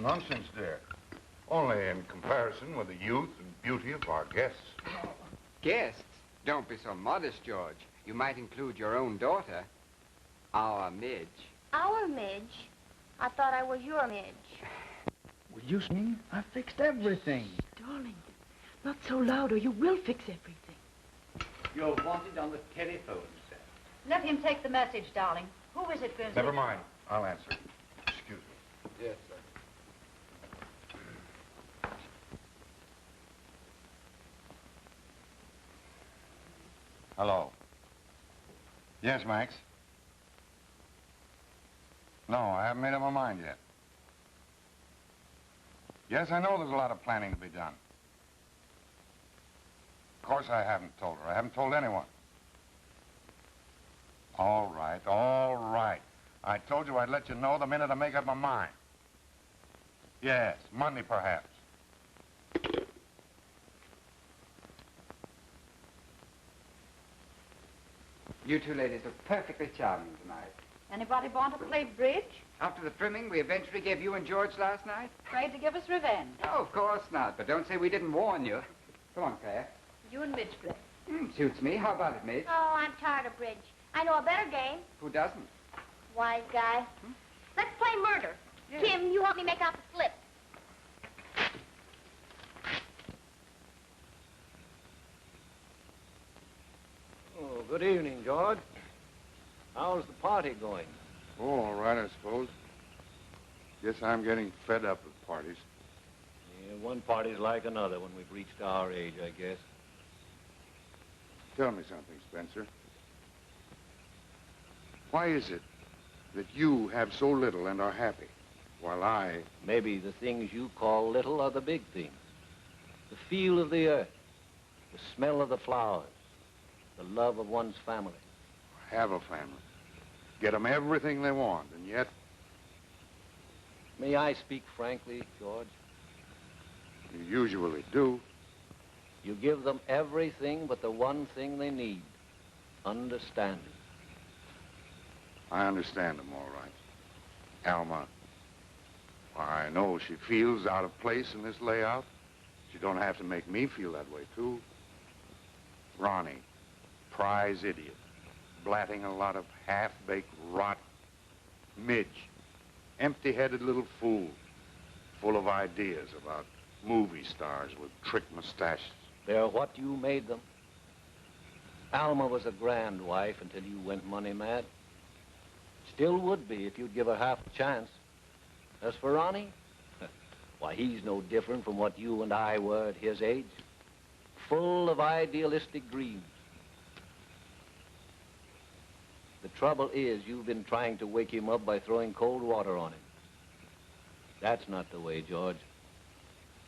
Nonsense, dear. Only in comparison with the youth and beauty of our guests. Guests? Don't be so modest, George. You might include your own daughter, our Midge. Our Midge? I thought I was your Midge. Will you sing? I fixed everything. Darling, not so loud or you will fix everything. You're wanted on the telephone, sir. Let him take the message, darling. Who is it, Grizzly? Never mind. I'll answer. Excuse me. Yes, sir. Hello. Yes, Max? No, I haven't made up my mind yet. Yes, I know there's a lot of planning to be done. Of course I haven't told her. I haven't told anyone. All right, all right. I told you I'd let you know the minute I make up my mind. Yes, Monday perhaps. You two ladies look perfectly charming tonight. Anybody want to play bridge? After the trimming we eventually gave you and George last night? Afraid to give us revenge. Oh, of course not. But don't say we didn't warn you. Come on, Claire. You and Midge play. Suits me. How about it, Midge? Oh, I'm tired of bridge. I know a better game. Who doesn't? Wise guy. Let's play murder. Yeah. Kim, you help me make out the slip. Oh, good evening, George. How's the party going? Oh, all right, I suppose. Guess I'm getting fed up with parties. Yeah, one party's like another when we've reached our age, I guess. Tell me something, Spencer. Why is it that you have so little and are happy, while I... Maybe the things you call little are the big things. The feel of the earth, the smell of the flowers, the love of one's family. have a family? Get them everything they want, and yet... May I speak frankly, George? You usually do. You give them everything but the one thing they need, understanding. I understand them all right. Alma, I know she feels out of place in this layout. She don't have to make me feel that way, too. Ronnie, prize idiot, blatting a lot of half-baked rot. Midge, empty-headed little fool, full of ideas about movie stars with trick mustaches. They're what you made them. Alma was a grand wife until you went money mad. Still would be if you'd give her half a chance. As for Ronnie, why, he's no different from what you and I were at his age. Full of idealistic dreams. The trouble is, you've been trying to wake him up by throwing cold water on him. That's not the way, George.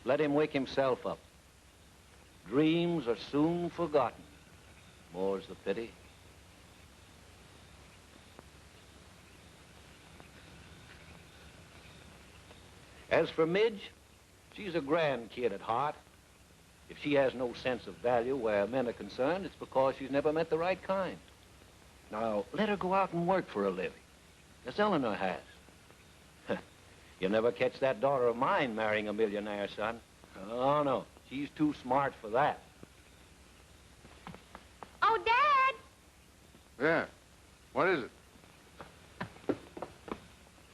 Let him wake himself up. Dreams are soon forgotten. More's the pity. As for Midge, she's a grand kid at heart. If she has no sense of value where men are concerned, it's because she's never met the right kind. Now, let her go out and work for a living, as Eleanor has. You'll never catch that daughter of mine marrying a millionaire, son. Oh, no. She's too smart for that. Oh, Dad! Yeah. What is it?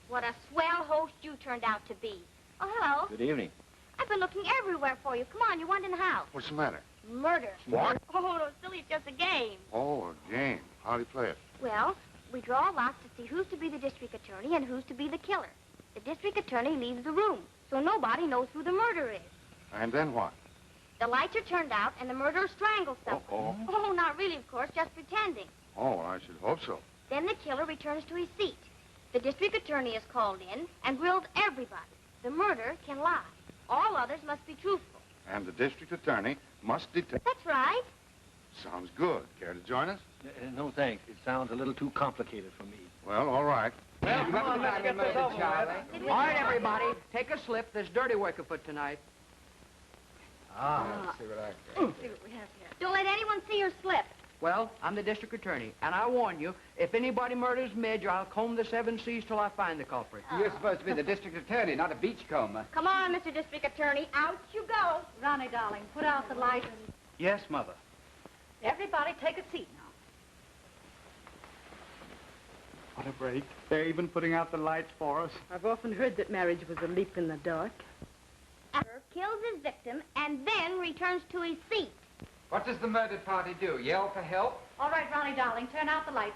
What a swell host you turned out to be. Oh, hello. Good evening. I've been looking everywhere for you. Come on, you want in the house. What's the matter? Murder. What? Oh, no, silly, it's just a game. Oh, a game. How do you play it? Well, we draw lots to see who's to be the district attorney and who's to be the killer. The district attorney leaves the room, so nobody knows who the murderer is. And then what? The lights are turned out, and the murderer strangles someone. Uh-oh. Oh, not really, of course, just pretending. Oh, I should hope so. Then the killer returns to his seat. The district attorney is called in and grills everybody. The murderer can lie. All others must be truthful. And the district attorney must detect... That's right. Sounds good. Care to join us? No, thanks. It sounds a little too complicated for me. Well, all right. Well, come on, let's get this over with. All right, everybody, take a slip. There's dirty work afoot tonight. Let's see what I can. See what we have here. Don't let anyone see your slip. Well, I'm the district attorney, and I warn you, if anybody murders Midge, I'll comb the 7 seas till I find the culprit. You're supposed to be the district attorney, not a beachcomber. Come on, Mr. District Attorney. Out you go. Ronnie, darling, put out the lights. Yes, Mother. Everybody take a seat now. What a break. They're even putting out the lights for us. I've often heard that marriage was a leap in the dark. Kills his victim and then returns to his seat. What does the murdered party do? Yell for help? All right, Ronnie, darling, turn out the lights.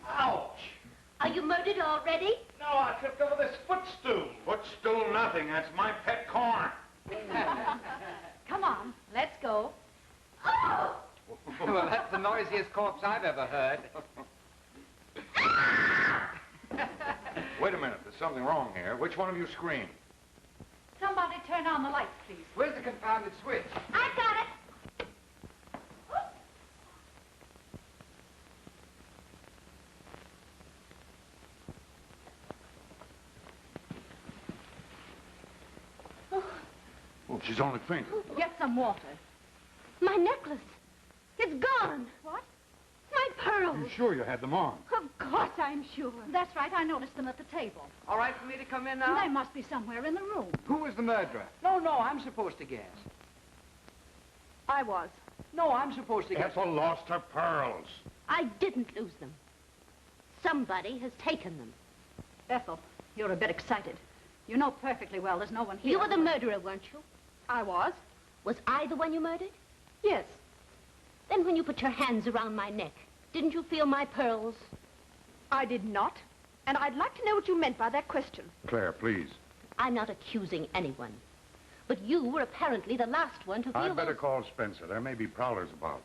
Ouch! Are you murdered already? No, I tripped over this footstool. Footstool nothing. That's my pet corn. Come on, let's go. Well, that's the noisiest corpse I've ever heard. Wait a minute. There's something wrong here. Which one of you screamed? Somebody turn on the lights, please. Where's the confounded switch? I got it. Oh, she's only fainted. Get some water. My necklace. It's gone. What? My pearls. You sure you had them on? Of course I'm sure. That's right, I noticed them at the table. All right for me to come in now? They must be somewhere in the room. Who was the murderer? No, I'm supposed to guess. I was. No, I'm supposed to guess. Ethel lost her pearls. I didn't lose them. Somebody has taken them. Ethel, you're a bit excited. You know perfectly well there's no one here. You were the murderer, weren't you? I was. Was I the one you murdered? Yes. Then when you put your hands around my neck, didn't you feel my pearls? I did not. And I'd like to know what you meant by that question. Claire, please. I'm not accusing anyone. But you were apparently the last one to feel I'd better those... call Spencer. There may be prowlers about.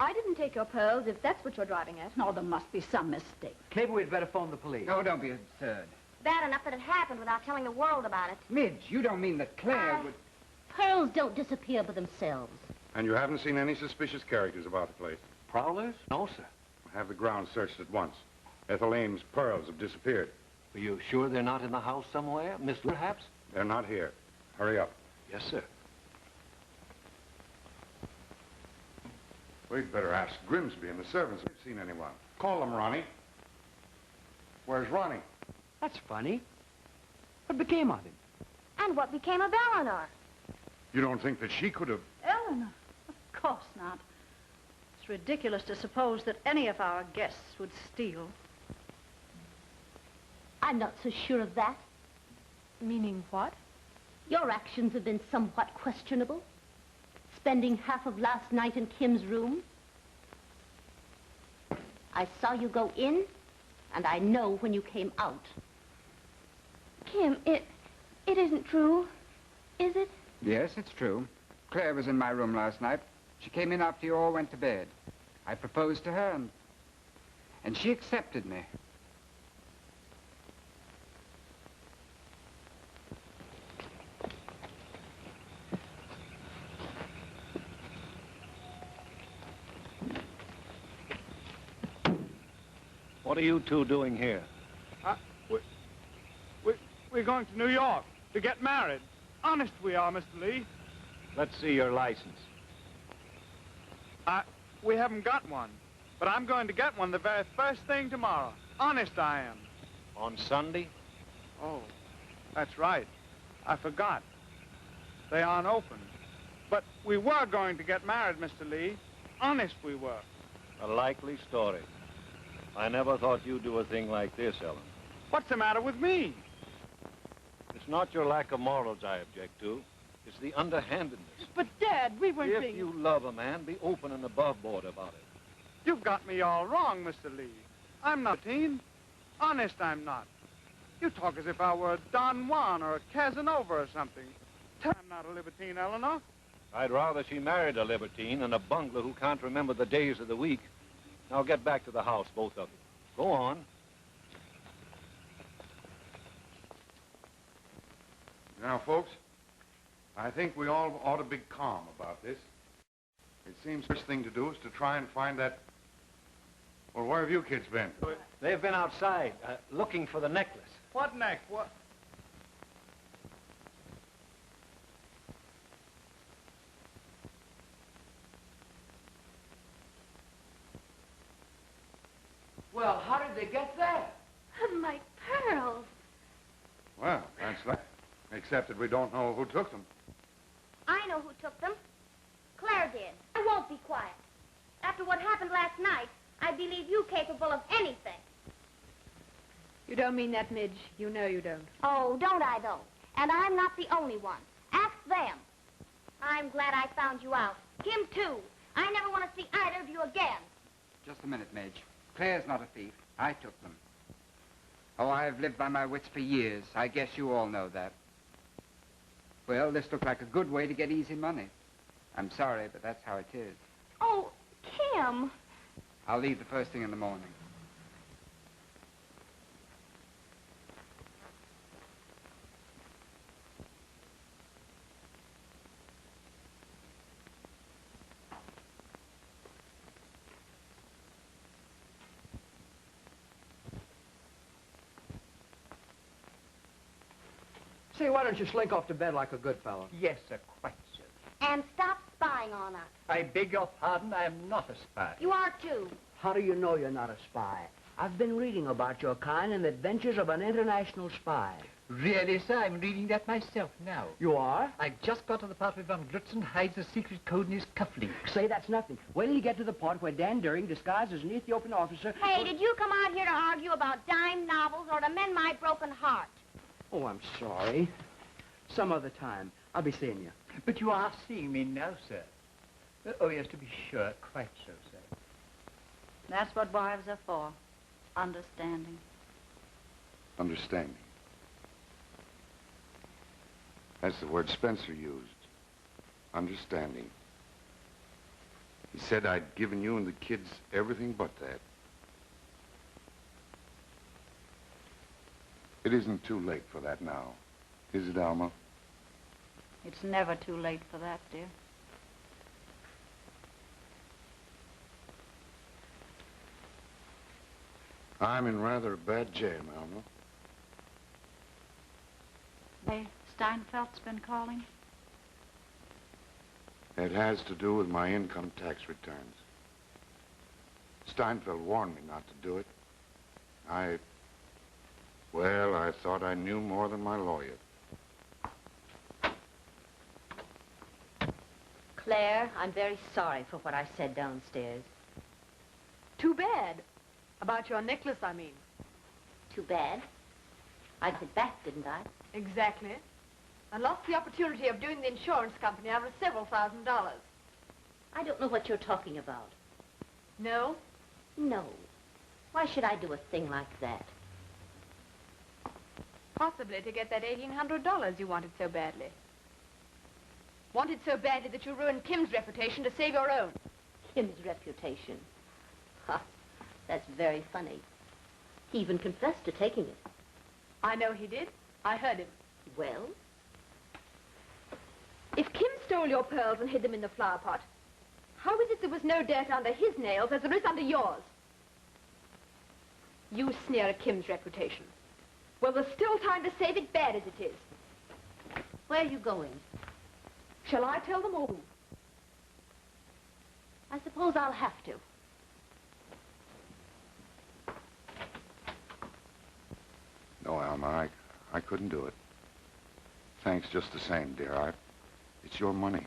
I didn't take your pearls, if that's what you're driving at. No, there must be some mistake. Maybe we'd better phone the police. No, don't be absurd. Bad enough that it happened without telling the world about it. Midge, you don't mean that Claire would... Pearls don't disappear by themselves. And you haven't seen any suspicious characters about the place? Prowlers? No, sir. Have the grounds searched at once. Ethel Ames' pearls have disappeared. Are you sure they're not in the house somewhere? Miss, perhaps? They're not here. Hurry up. Yes, sir. We'd better ask Grimsby and the servants if they've seen anyone. Call them, Ronnie. Where's Ronnie? That's funny. What became of him? And what became of Eleanor? You don't think that she could have... Eleanor? Of course not. It's ridiculous to suppose that any of our guests would steal. I'm not so sure of that. Meaning what? Your actions have been somewhat questionable. Spending half of last night in Kim's room. I saw you go in, and I know when you came out. Kim, it isn't true, is it? Yes, it's true. Claire was in my room last night. She came in after you all went to bed. I proposed to her, and she accepted me. What are you two doing here? We're going to New York to get married. Honest we are, Mr. Lee. Let's see your license. We haven't got one, but I'm going to get one the very first thing tomorrow. Honest I am. On Sunday? Oh, that's right. I forgot. They aren't open. But we were going to get married, Mr. Lee. Honest we were. A likely story. I never thought you'd do a thing like this, Ellen. What's the matter with me? It's not your lack of morals I object to. It's the underhandedness. But, Dad, we weren't If being... you love a man, be open and above board about it. You've got me all wrong, Mr. Lee. I'm not a teen. Honest, I'm not. You talk as if I were a Don Juan or a Casanova or something. I'm not a libertine, Eleanor. I'd rather she married a libertine than a bungler who can't remember the days of the week. Now get back to the house, both of you. Go on. Now, folks, I think we all ought to be calm about this. It seems the first thing to do is to try and find that... Well, where have you kids been? They've been outside, looking for the necklace. What next? What? Well, how did they get there? My pearls. Well, that's that. Except that we don't know who took them. I know who took them. Claire did. I won't be quiet. After what happened last night, I believe you capable of anything. You don't mean that, Midge. You know you don't. Oh, don't I, though? And I'm not the only one. Ask them. I'm glad I found you out. Kim, too. I never want to see either of you again. Just a minute, Midge. Claire's not a thief. I took them. Oh, I've lived by my wits for years. I guess you all know that. Well, this looked like a good way to get easy money. I'm sorry, but that's how it is. Oh, Kim. I'll leave the first thing in the morning. Say, why don't you slink off to bed like a good fellow? Yes, sir, quite so. And stop spying on us. I beg your pardon, I am not a spy. You are, too. How do you know you're not a spy? I've been reading about your kind and the adventures of an international spy. Really, sir, I'm reading that myself now. You are? I've just got to the part where von Grutzen hides the secret code in his cufflinks. Say, that's nothing. Wait till you get to the part where Dan During, disguised as an Ethiopian officer... Hey, did you come out here to argue about dime novels or to mend my broken heart? Oh, I'm sorry. Some other time. I'll be seeing you. But you are seeing me now, sir. Oh, yes, to be sure, quite so, sir. That's what wives are for. Understanding. Understanding. That's the word Spencer used. Understanding. He said I'd given you and the kids everything but that. It isn't too late for that now, is it, Alma? It's never too late for that, dear. I'm in rather a bad jam, Alma. Hey, Steinfeld's been calling? It has to do with my income tax returns. Steinfeld warned me not to do it. Well, I thought I knew more than my lawyer. Claire, I'm very sorry for what I said downstairs. Too bad. About your necklace, I mean. Too bad. I did back, didn't I? Exactly. I lost the opportunity of doing the insurance company out of several $1,000s. I don't know what you're talking about. No? No. Why should I do a thing like that? Possibly to get that $1,800 you wanted so badly. Wanted so badly that you ruined Kim's reputation to save your own. Kim's reputation. Ha, that's very funny. He even confessed to taking it. I know he did. I heard him. Well? If Kim stole your pearls and hid them in the flower pot, how is it there was no dirt under his nails as there is under yours? You sneer at Kim's reputation. Well, there's still time to save it, bad as it is. Where are you going? Shall I tell them all? I suppose I'll have to. No, Alma, I couldn't do it. Thanks just the same, dear. It's your money.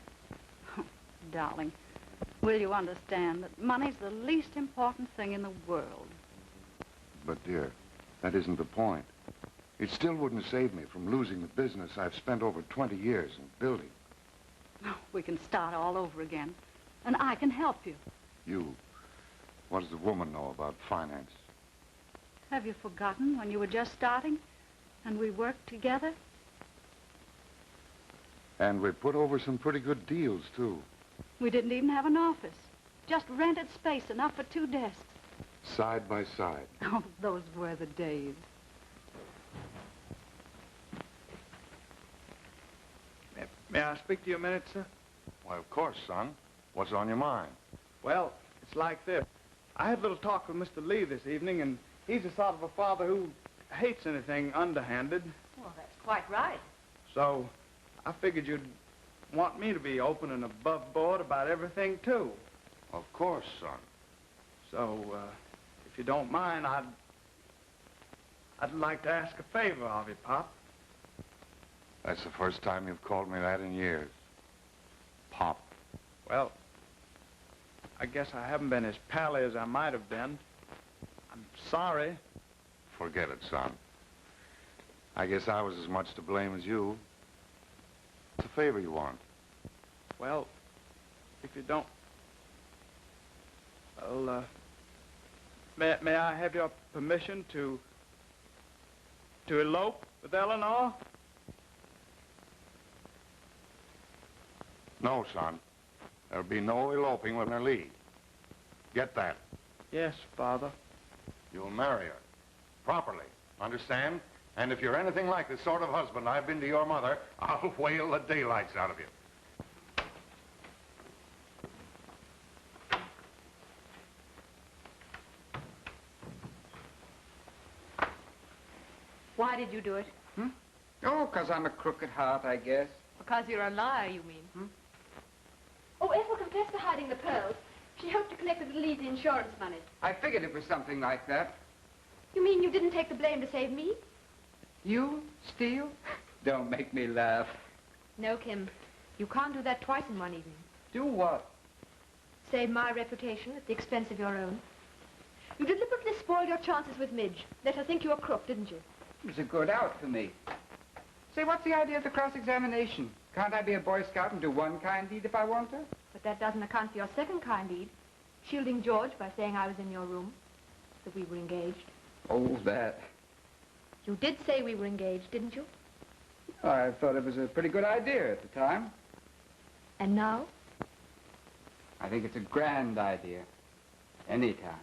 Darling, will you understand that money's the least important thing in the world? But, dear, that isn't the point. It still wouldn't save me from losing the business I've spent over 20 years in building. Oh, we can start all over again, and I can help you. You, what does the woman know about finance? Have you forgotten when you were just starting and we worked together? And we put over some pretty good deals, too. We didn't even have an office. Just rented space enough for 2 desks. Side by side. Oh, those were the days. May I speak to you a minute, sir? Why, of course, son. What's on your mind? Well, it's like this. I had a little talk with Mr. Lee this evening, and he's the sort of a father who hates anything underhanded. Well, that's quite right. So I figured you'd want me to be open and above board about everything, too. Of course, son. So, if you don't mind, I'd like to ask a favor of you, Pop. That's the first time you've called me that in years. Pop. Well, I guess I haven't been as pally as I might have been. I'm sorry. Forget it, son. I guess I was as much to blame as you. It's a favor you want. Well, if you don't... Well, may I have your permission to elope with Eleanor? No, son. There'll be no eloping with her Lee. Get that? Yes, Father. You'll marry her. Properly. Understand? And if you're anything like the sort of husband I've been to your mother, I'll whale the daylights out of you. Why did you do it? Oh, 'cause I'm a crook at heart, I guess. Because you're a liar, you mean? Oh, Ethel confessed to hiding the pearls. She hoped to collect the Lee's insurance money. I figured it was something like that. You mean you didn't take the blame to save me? You steal? Don't make me laugh. No, Kim. You can't do that twice in one evening. Do what? Save my reputation at the expense of your own. You deliberately spoiled your chances with Midge. Let her think you a crook, didn't you? It was a good out for me. Say, what's the idea of the cross-examination? Can't I be a Boy Scout and do one kind deed if I want to? But that doesn't account for your second kind deed. Shielding George by saying I was in your room. That we were engaged. Oh, that. You did say we were engaged, didn't you? I thought it was a pretty good idea at the time. And now? I think it's a grand idea. Anytime.